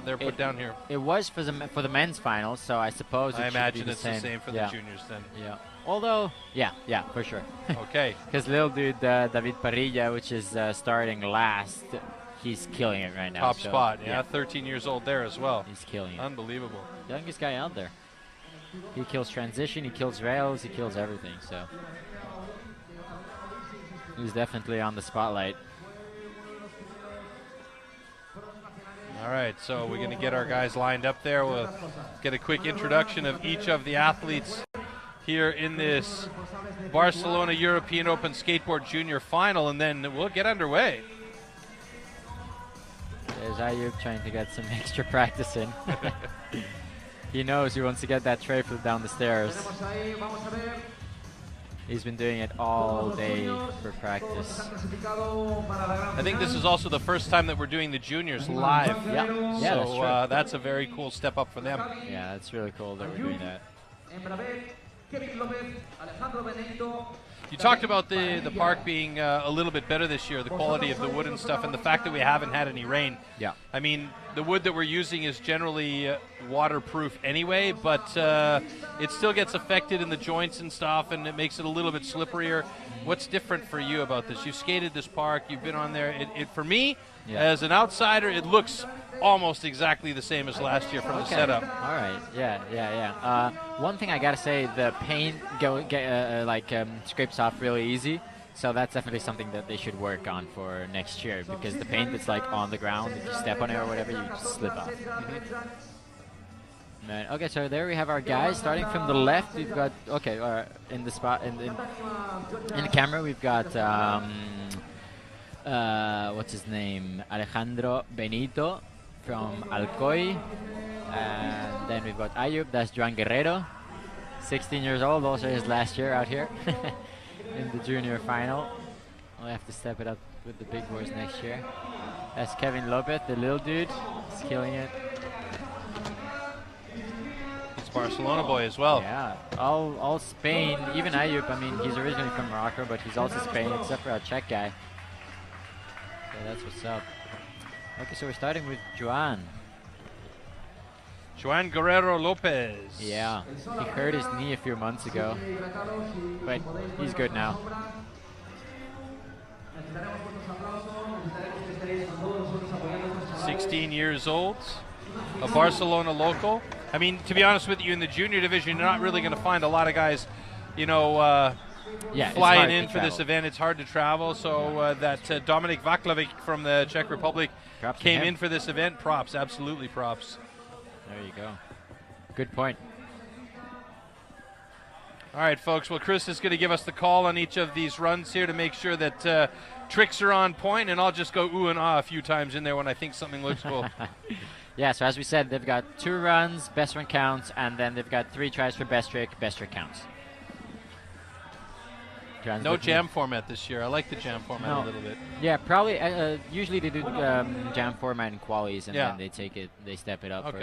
They're put down here. It was for the men's finals, so I suppose I imagine it's the same for the juniors then. Yeah. Although, yeah, for sure. Okay. Because little dude David Parrilla, which is starting last, he's killing it right now. Top spot, yeah. 13 years old there as well. He's killing it. Unbelievable. Youngest guy out there. He kills transition, he kills rails, he kills everything. So he's definitely on the spotlight. All right, so we're going to get our guys lined up there. We'll get a quick introduction of each of the athletes here in this Barcelona European Open Skateboard Junior Final, and then we'll get underway. There's Ayub trying to get some extra practice in. He knows he wants to get that tray flip down the stairs. He's been doing it all day for practice. I think this is also the first time that we're doing the juniors live. Yeah, so that's a very cool step up for them. Yeah, that's really cool that we're doing that. You talked about the park being a little bit better this year, the quality of the wood and stuff, and the fact that we haven't had any rain. Yeah. I mean, the wood that we're using is generally waterproof anyway, but it still gets affected in the joints and stuff, and it makes it a little bit slipperier. What's different for you about this? You've skated this park, you've been on there. For me, as an outsider, it looks almost exactly the same as last year from the setup. All right. Yeah. One thing I gotta say, the paint scrapes off really easy, so that's definitely something that they should work on for next year, because the paint that's like on the ground, if you step on it or whatever, you just slip off. Okay, so there we have our guys. Starting from the left, we've got in the spot in the camera, we've got what's his name, Alejandro Benito from Alcoy, and then we've got Ayub, that's Joanne Guerrero, 16 years old, also his last year out here in the junior final. We'll have to step it up with the big boys next year. That's Kevin Lopez, the little dude, he's killing it. He's a Barcelona boy as well. Yeah, all Spain, even Ayub, I mean, he's originally from Morocco, but he's also Spain, except for our Czech guy. So that's what's up. Okay, so we're starting with Joanne. Joanne Guerrero Lopez. Yeah, he hurt his knee a few months ago, but he's good now. "16 years old, a Barcelona local." I mean, to be honest with you, in the junior division, you're not really going to find a lot of guys, flying in for this event. It's hard to travel, so that Dominic Kid from the Czech Republic came in for this event. Props, absolutely props. There you go. Good point. All right, folks. Well, Chris is going to give us the call on each of these runs here to make sure that tricks are on point, and I'll just go ooh and ah a few times in there when I think something looks cool. Yeah, so as we said, they've got 2 runs, best run counts, and then they've got 3 tries for best trick counts. No jam format this year. I like the jam format a little bit. Yeah, probably. Usually they do jam format in qualies, and then they step it up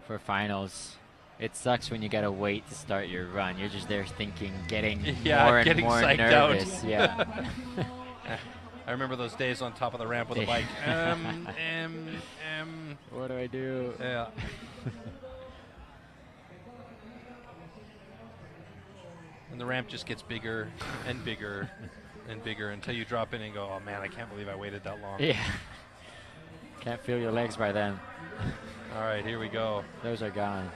for finals. It sucks when you gotta wait to start your run. You're just there thinking, getting more and more nervous. Out. Yeah. I remember those days on top of the ramp with a bike. What do I do? Yeah. And the ramp just gets bigger and bigger and bigger until you drop in and go, oh man, I can't believe I waited that long. Yeah. Can't feel your legs by then. All right, here we go. Those are gone.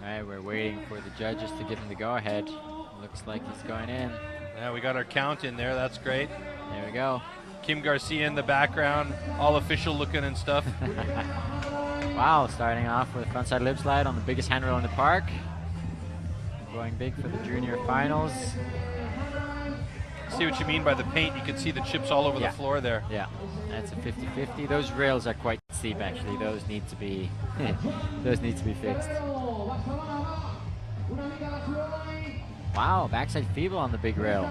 Alright, we're waiting for the judges to give him the go-ahead. Looks like he's going in. Yeah, we got our count in there. That's great. There we go. Kim Garcia in the background, all official looking and stuff. Wow, starting off with a frontside lip slide on the biggest handrail in the park. Going big for the junior finals. See what you mean by the paint. You can see the chips all over the floor there. Yeah, that's a 50-50. Those rails are quite steep, actually. Those need to be fixed. Wow, backside feeble on the big rail.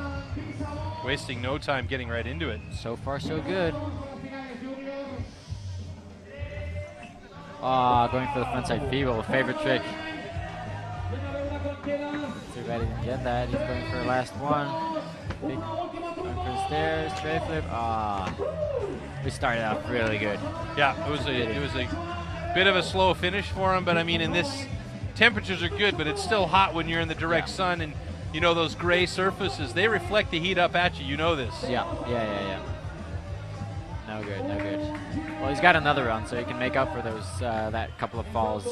Wasting no time getting right into it. So far, so good. Ah, going for the frontside feeble, favorite trick. Too bad he didn't get that. He's going for the last one. Going for the stairs, tray flip. Ah, we started out really good. Yeah, it was a bit of a slow finish for him, but I mean, in this, temperatures are good, but it's still hot when you're in the direct sun, and you know those gray surfaces, they reflect the heat up at you. You know this. Yeah. No good, no good. Well, he's got another run, so he can make up for those that couple of falls.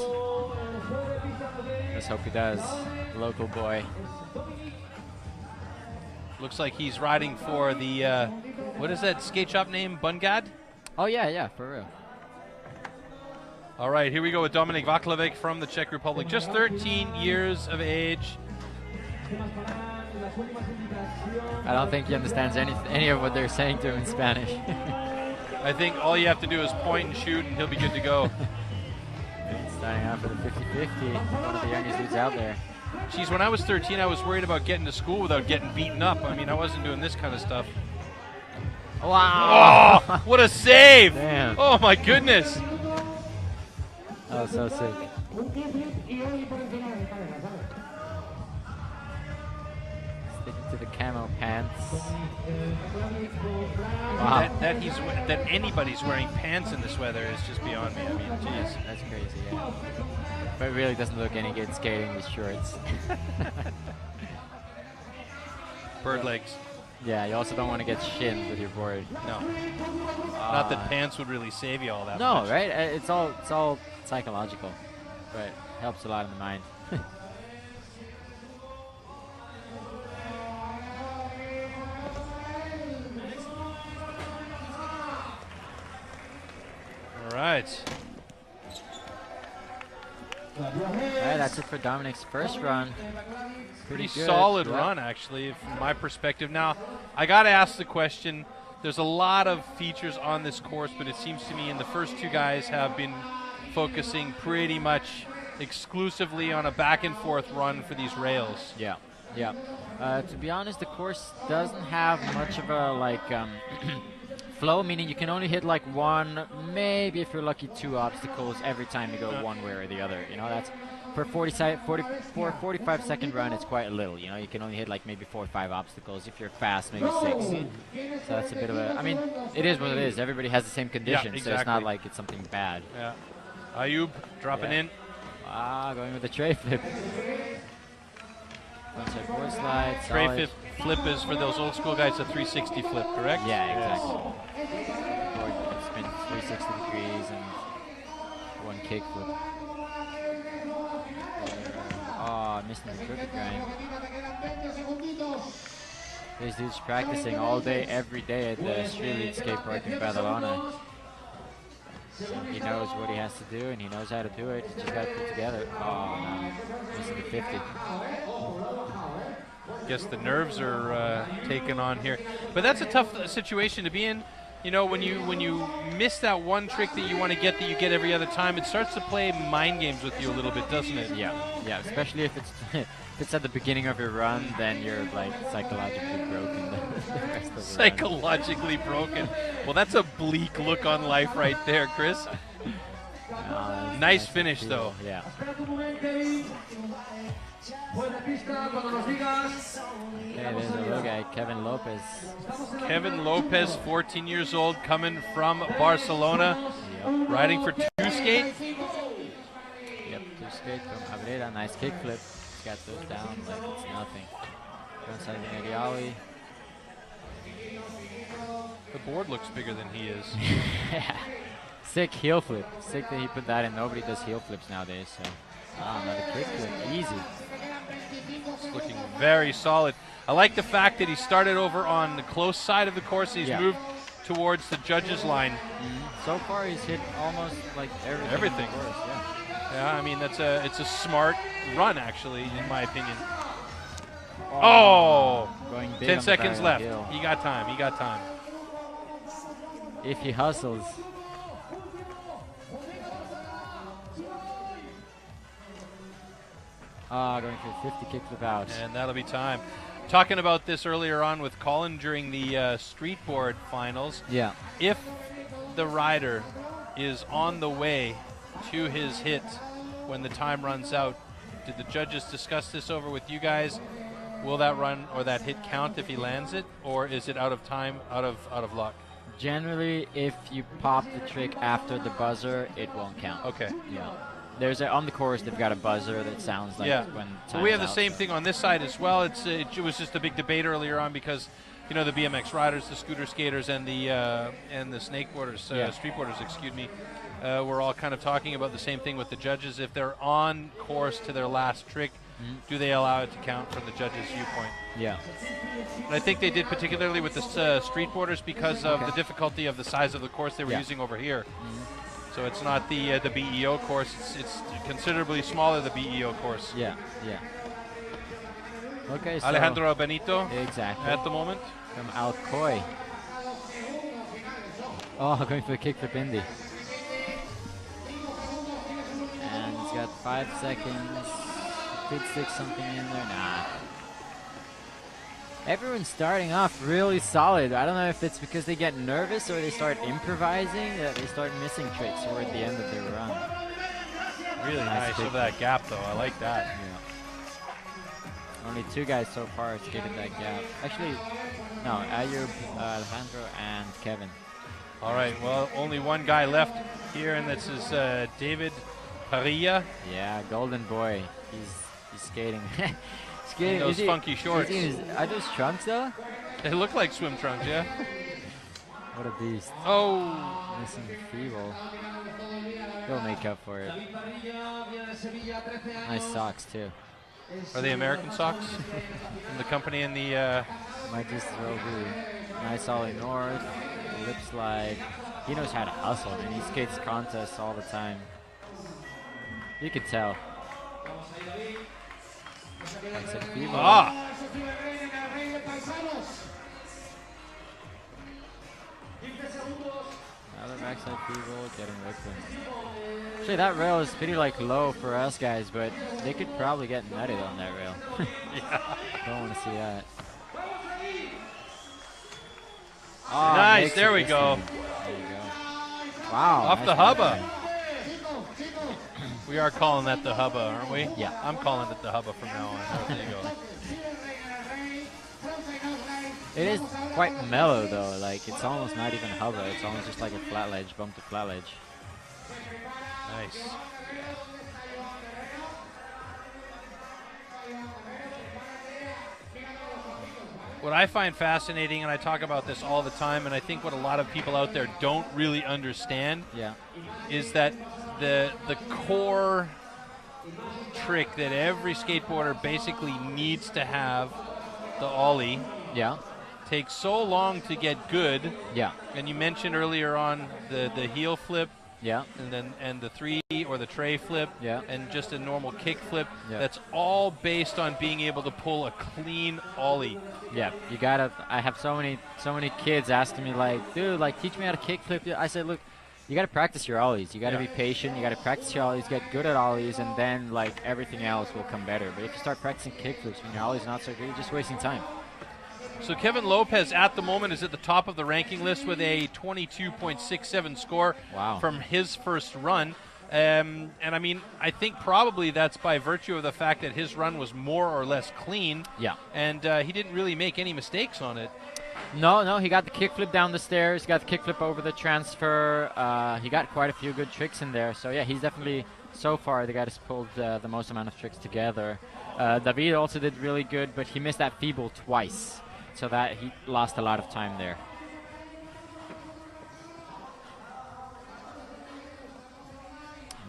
Let's hope he does. Local boy. Looks like he's riding for the what is that skate shop name? Bungad? Oh yeah, for real. All right, here we go with Dominic Kid from the Czech Republic, just 13 years of age. I don't think he understands any of what they're saying to him in Spanish. I think all you have to do is point and shoot, and he'll be good to go. Starting out for the 50-50, one of the youngest dudes out there. Geez, when I was 13, I was worried about getting to school without getting beaten up. I mean, I wasn't doing this kind of stuff. Wow! Oh, what a save! Damn. Oh, my goodness. Oh, so sick. Sticking to the camo pants. Wow. That anybody's wearing pants in this weather is just beyond me. I mean, geez. That's crazy, yeah. But it really doesn't look any good skating with shorts. Bird legs. Yeah, you also don't want to get shinned with your board. No. Not that pants would really save you all that no, much. right? It's all psychological, but helps a lot in the mind. All right. Alright, that's it for Dominic's first run. Pretty good. solid Yeah. run, actually, from my perspective. Now, I got to ask the question. There's a lot of features on this course, but it seems to me the first two guys have been focusing pretty much exclusively on a back-and-forth run for these rails. Yeah. To be honest, the course doesn't have much of a flow, meaning you can only hit like one, maybe if you're lucky, two obstacles every time you go one way or the other. You know, that's for 45-second run. It's quite little. You know, you can only hit like maybe 4 or 5 obstacles. If you're fast, maybe 6. So that's a bit of a. I mean, it is what it is. Everybody has the same conditions, so it's not like it's something bad. Yeah. Ayub dropping in. Going with the tray flip. Frontside board slide. Tray flip is for those old school guys a 360 flip, correct? Yeah, exactly. Board spin 360 degrees and one kick flip. Missing the crooked grind. This dude's practicing all day, every day at the street league skate park in Barcelona. So he knows what he has to do, and he knows how to do it. He just got to put together. Oh, no. Missing the 50. Guess the nerves are taken on here. But that's a tough situation to be in. You know, when you miss that one trick that you want to get that you get every other time, it starts to play mind games with you a little bit, doesn't it? Yeah, especially if it's if it's at the beginning of your run, then you're like psychologically broken. The rest of the psychologically broken. Well, that's a bleak look on life right there, Chris. Nice finish, though. Yeah. Hey, there's a little guy, Kevin Lopez. Kevin Lopez, 14 years old, coming from Barcelona, riding for 2 skate. Yep, 2 skate from Cabrera. Nice kickflip. He's got those down like it's nothing. Frontside Vignariali. The board looks bigger than he is. Yeah. Sick heel flip. Sick that he put that in. Nobody does heel flips nowadays, so. Another kickflip. Easy. It's looking very solid. I like the fact that he started over on the close side of the course. He's moved towards the judges' line. So far, he's hit almost like everything. On the course, yeah, I mean it's a smart run, actually, in my opinion. Oh, going big 10 seconds left. Hill. He got time. If he hustles. Going for a 50 kickflip out. And that'll be time. talking about this earlier on with Colin during the street board finals. Yeah. If the rider is on the way to his hit when the time runs out, did the judges discuss this over with you guys? Will that run or that hit count if he lands it, or is it out of time, out of luck? Generally, if you pop the trick after the buzzer, it won't count. Okay. Yeah. There's on the course they've got a buzzer that sounds like when time's we have the out. same thing on this side as well. It was just a big debate earlier on because the BMX riders, the scooter skaters, and the snakeboarders, streetboarders, excuse me, we're all kind of talking about the same thing with the judges. If they're on course to their last trick, do they allow it to count from the judges' viewpoint? Yeah. And I think they did particularly with the streetboarders because of the difficulty of the size of the course they were using over here. So it's not the BEO course. It's considerably smaller, the BEO course. Yeah, yeah. Okay, so Alejandro Benito exactly at the moment. from Alcoy. Oh, going for the kickflip Indy. And he's got 5 seconds. Could stick something in there. Nah. Everyone's starting off really solid. I don't know if it's because they get nervous or they start improvising, that they start missing tricks toward the end of their run. Really nice over that gap, though. I like that. Yeah. Only 2 guys so far skated that gap. Actually, no, Ayub, Alejandro, and Kevin. All right, well, only 1 guy left here, and this is David Parilla. Yeah, golden boy. He's skating. In those funky shorts. Are those trunks, though? They look like swim trunks, yeah. What a beast. Oh. Missing the feeble. He'll make up for it. Nice socks, too. Are they American socks? From the company in the... Might just well be. Nice ollie north. Lip slide. He knows how to hustle, and he skates contests all the time. You can tell. Ah! Another backside feeble, getting liquid. Actually, that rail is pretty low for us guys, but they could probably get nutted on that rail. Yeah. Don't want to see that. Oh, nice, there we go. There you go. Wow. Off nice the hubba. time. We are calling that the hubba, aren't we? Yeah. I'm calling it the hubba from now on. Oh, there you go. It is quite mellow though, it's almost not even hubba, it's almost just like a flat ledge, bump to flat ledge. Nice. What I find fascinating, and I talk about this all the time, and I think what a lot of people out there don't really understand is that the core trick that every skateboarder basically needs to have, the ollie, takes so long to get good. Yeah. And you mentioned earlier on the heel flip. Yeah. And the 3 or the tray flip. Yeah. And just a normal kick flip. Yeah. That's all based on being able to pull a clean ollie. Yeah. You gotta. I have so many kids asking me dude, teach me how to kick flip. I said, look, you gotta practice your ollies. You gotta be patient. You gotta practice your ollies, get good at ollies, and then everything else will come better. But if you start practicing kick flips when your ollie's not so good, you're just wasting time. So Kevin Lopez at the moment is at the top of the ranking list with a 22.67 score from his first run. And I mean, I think probably that's by virtue of the fact that his run was more or less clean. Yeah. And he didn't really make any mistakes on it. No, he got the kickflip down the stairs, got the kickflip over the transfer. He got quite a few good tricks in there. So yeah, he's definitely, so far, the guy that's pulled the most amount of tricks together. David also did really good, but he missed that feeble twice. So that he lost a lot of time there.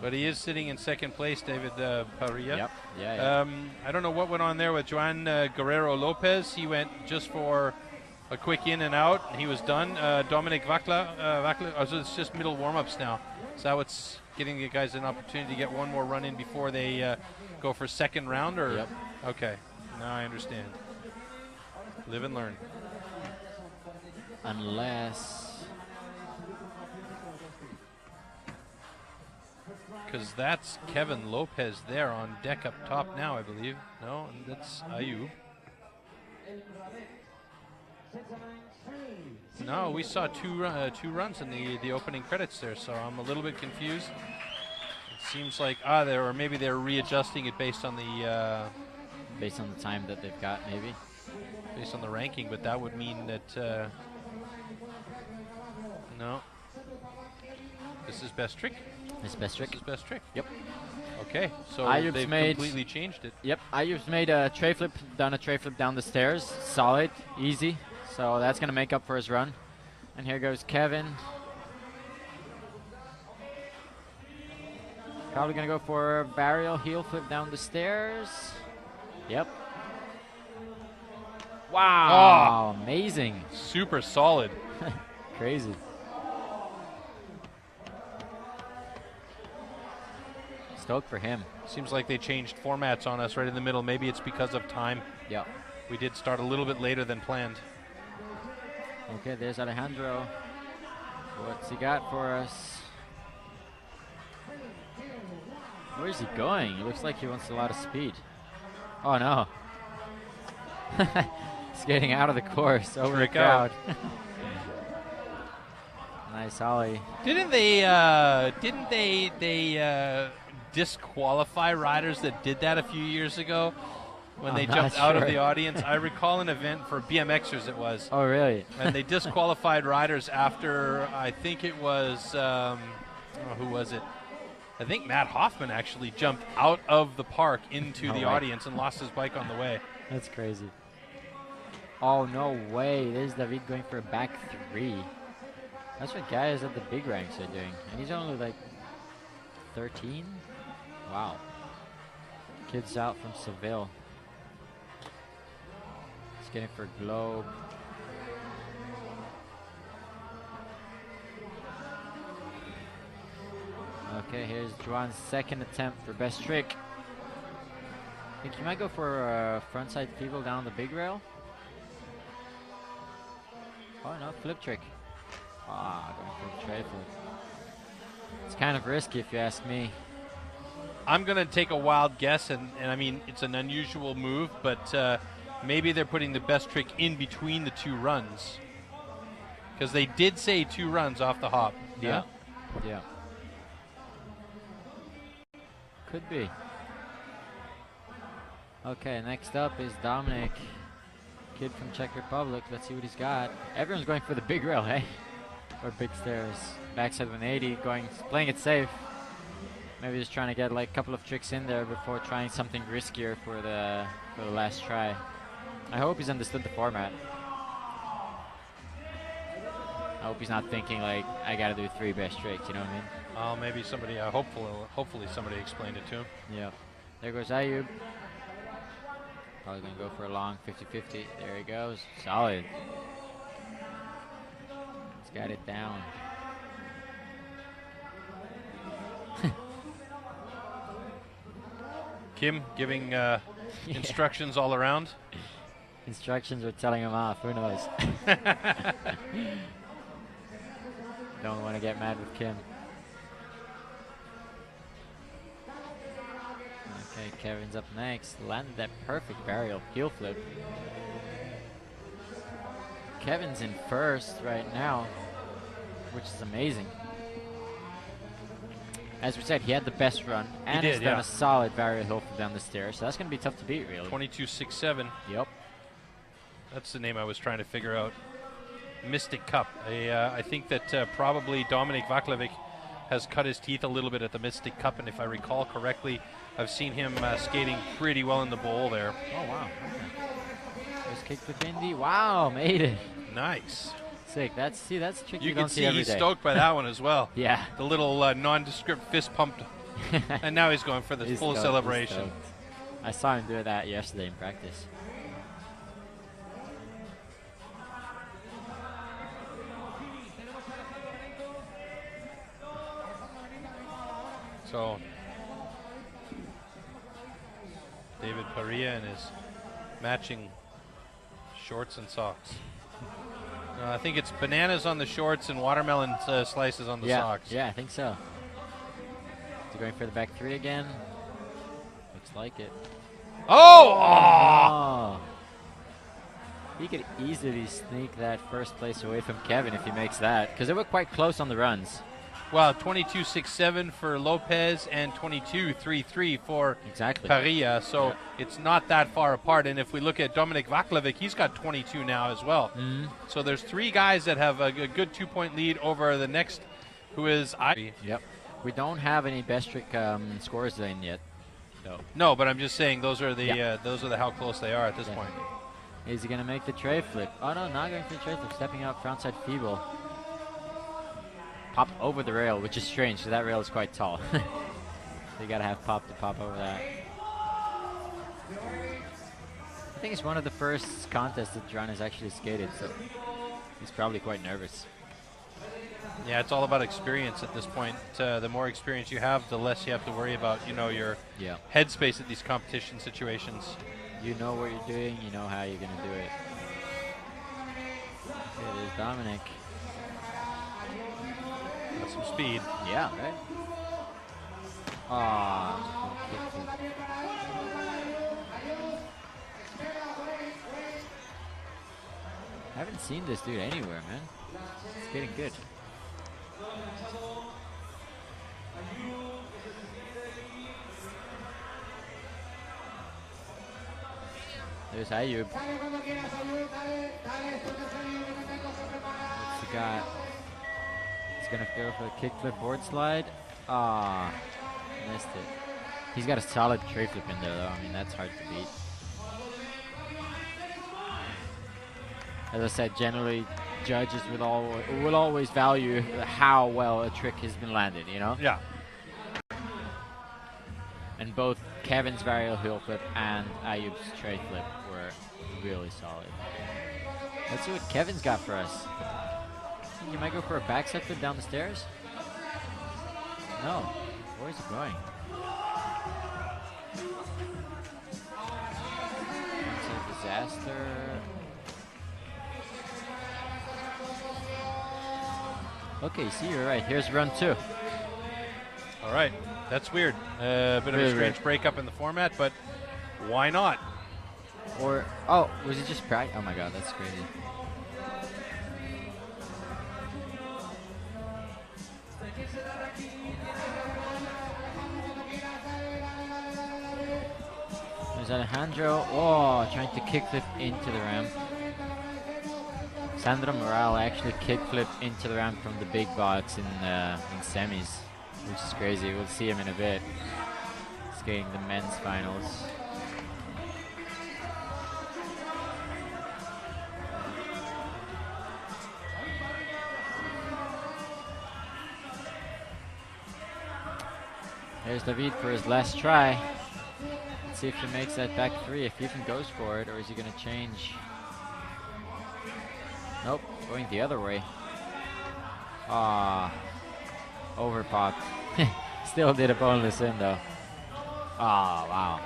But he is sitting in second place, David Parilla. Yep. Yeah. I don't know what went on there with Joanne Guerrero Lopez. He went just for a quick in and out. And he was done. Dominic Vakla, so it's just middle warm-ups now. So it's giving the guys an opportunity to get one more run in before they go for second round? Or? Yep. Okay. Now I understand. Live and learn. Unless... Because that's Kevin Lopez there on deck up top now, I believe. No, that's Ayub. No, we saw two runs in the opening credits there, so I'm a little bit confused. It seems like or maybe they're readjusting it based on the time that they've got, maybe. Based on the ranking, but that would mean that no. This is best trick. This is best trick. This is best trick. Yep. Okay, so Ayub's they've completely changed it. Yep, Ayub's made a tray flip down the stairs. Solid, easy. So that's going to make up for his run. And here goes Kevin. Probably going to go for a varial heel flip down the stairs. Yep. Wow, amazing. Super solid. Crazy. Stoked for him. Seems like they changed formats on us right in the middle. Maybe it's because of time. Yeah. We did start a little bit later than planned. Okay, there's Alejandro. What's he got for us? Where's he going? He looks like he wants a lot of speed. Oh no. Skating out of the course over the crowd. Nice ollie. Didn't they disqualify riders that did that a few years ago when they jumped out of the audience? I recall an event for BMXers it was. Oh, really? And they disqualified riders after, I think it was, who was it? I think Matt Hoffman actually jumped out of the park into the audience and lost his bike on the way. That's crazy. Oh, no way. There's David going for a back three. That's what guys at the big ranks are doing. And he's only like 13? Wow. Kids out from Seville. He's getting for Globe. Okay, here's Joanne's second attempt for best trick. I think he might go for a frontside feeble down the big rail. Oh no, flip trick. Going for a tray flip. It's kind of risky if you ask me. I'm going to take a wild guess, and I mean, it's an unusual move, but maybe they're putting the best trick in between the two runs. Because they did say 2 runs off the hop. Yeah. Yeah. Could be. Okay, next up is Dominic Kid from Czech Republic. Let's see what he's got. Everyone's going for the big rail, hey? Or big stairs. Backside 180, playing it safe. Maybe just trying to get like a couple of tricks in there before trying something riskier for the last try. I hope he's understood the format. I hope he's not thinking like, I gotta do 3 best tricks, you know what I mean? Oh, maybe somebody, hopefully somebody explained it to him. Yeah. There goes Ayub. Probably gonna go for a long 50-50. There he goes. Solid. He's got it down. Kim giving instructions all around. Instructions are telling him off. Who knows? Don't want to get mad with Kim. Okay, Kevin's up next. Landed that perfect varial heel flip. Kevin's in first right now, which is amazing. As we said, he had the best run, and he's done a solid varial heel flip down the stairs, so that's going to be tough to beat, really. 22.67. Yep. That's the name I was trying to figure out. Mystic Cup. I think that probably Dominic Vaklevic has cut his teeth a little bit at the Mystic Cup, and if I recall correctly, I've seen him skating pretty well in the bowl there. Oh, wow. Okay. There's kick flip Indy. Wow, made it. Nice. Sick. That's a trick you can don't see every he's day. Stoked by that one as well. Yeah. The little nondescript fist pumped. And now he's going for the full celebration. I saw him do that yesterday in practice. So, David Paria in his matching shorts and socks. I think it's bananas on the shorts and watermelon slices on the socks. Yeah, I think so. Is he going for the back 3 again? Looks like it. Oh! He could easily sneak that first place away from Kevin if he makes that, because they were quite close on the runs. Well, 22.67 for Lopez and 22.33 for Exactly. Parilla, so it's not that far apart. And if we look at Dominic Vaklevic, he's got 22 now as well. So there's 3 guys that have a good 2-point lead over the next, who is Yep. We don't have any best trick scores in yet. So. No, but I'm just saying those are the how close they are at this point. Is he gonna make the tray flip? Oh no, not going for the tray flip. Stepping out frontside feeble. Pop over the rail, which is strange because that rail is quite tall. So you gotta have pop to pop over that. I think it's one of the first contests that Joanne has actually skated, so he's probably quite nervous. Yeah, it's all about experience at this point. The more experience you have, the less you have to worry about, your headspace at these competition situations. You know what you're doing, you know how you're gonna do it. Okay, there's Dominic. Got some speed. Yeah, right? Ah. I haven't seen this dude anywhere, man. It's getting good. There's Ayub. What's he got? He's gonna go for the kickflip board slide. Ah, missed it. He's got a solid tray flip in there, though. I mean, that's hard to beat. As I said, generally, judges will always value how well a trick has been landed, Yeah. And both Kevin's varial heel flip and Ayub's tray flip were really solid. Let's see what Kevin's got for us. You might go for a backside flip down the stairs? No. Where is he going? It's a disaster. Okay, see, you're right. Here's run 2. All right. That's weird. Bit of a strange breakup in the format, but why not? Or, oh, was it just practice? Oh my god, that's crazy. There's Alejandro. Oh, trying to kickflip into the ramp. Sandro Morale actually kickflipped into the ramp from the big box in semis, which is crazy. We'll see him in a bit. Skating the men's finals. There's David for his last try. Let's see if he makes that back 3, if he even goes for it, or is he going to change? Nope, going the other way. Ah, overpopped. Still did a boneless in though. Ah, wow.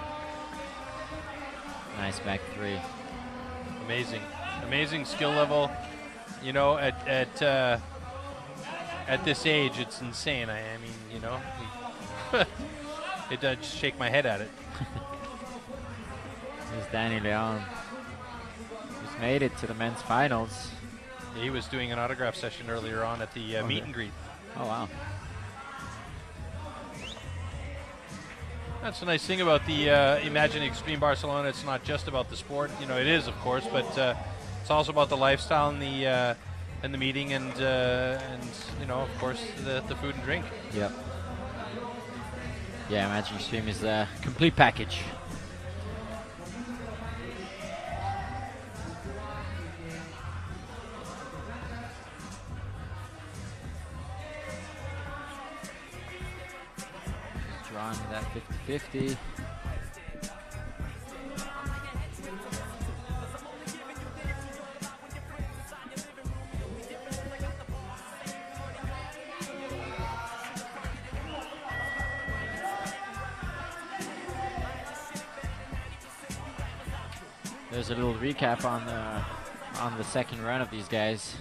Nice back 3. Amazing, amazing skill level. At this age, it's insane. I mean, it does shake my head at it. There's Danny Leon. He's made it to the men's finals. He was doing an autograph session earlier on at the meet and greet. Oh, wow. That's the nice thing about the Imagine Extreme Barcelona. It's not just about the sport. It is, of course, but it's also about the lifestyle and the meeting and of course, the food and drink. Yep. Yeah, Imagine Extreme is the complete package. Drawn that 50-50. There's a little recap on the second run of these guys.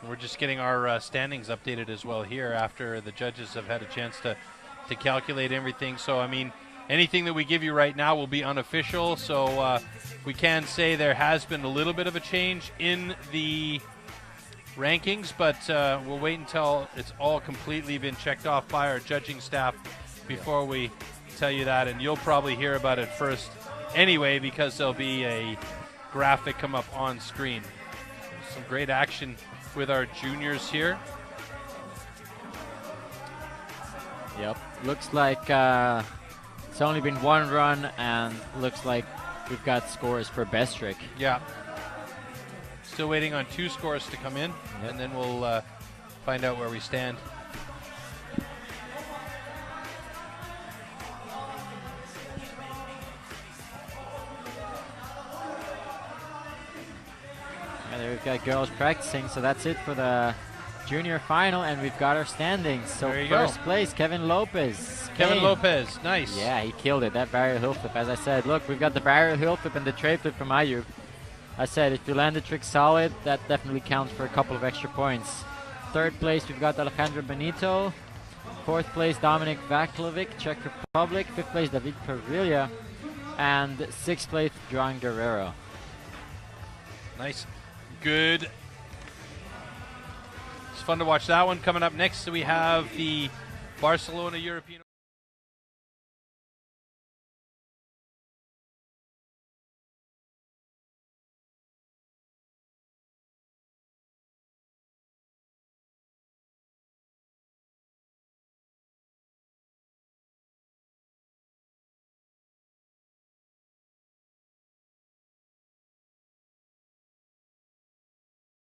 We're just getting our standings updated as well here after the judges have had a chance to calculate everything. So, I mean, anything that we give you right now will be unofficial. So we can say there has been a little bit of a change in the rankings, but we'll wait until it's all completely been checked off by our judging staff before we tell you that. And you'll probably hear about it first anyway, because there'll be a graphic come up on screen. Some great action with our juniors here. Yep. Looks like it's only been one run, and looks like we've got scores for best trick. Yeah. Still waiting on 2 scores to come in, and then we'll find out where we stand. And there we've got girls practicing, so that's it for the junior final, and we've got our standings. So There you first go. place, Kevin Lopez. Kevin Spain. Lopez, nice. Yeah, he killed it. That barrier heel flip. As I said, look, we've got the barrier heel flip and the tray flip from Ayub. I said, if you land the trick solid, that definitely counts for a couple of extra points. Third place, we've got Alejandro Benito. Fourth place, Dominic Kid, Czech Republic. Fifth place, David Perilla. And sixth place, Joanne Guerrero. Nice. Good. It's fun to watch that one. Coming up next, we have the Barcelona European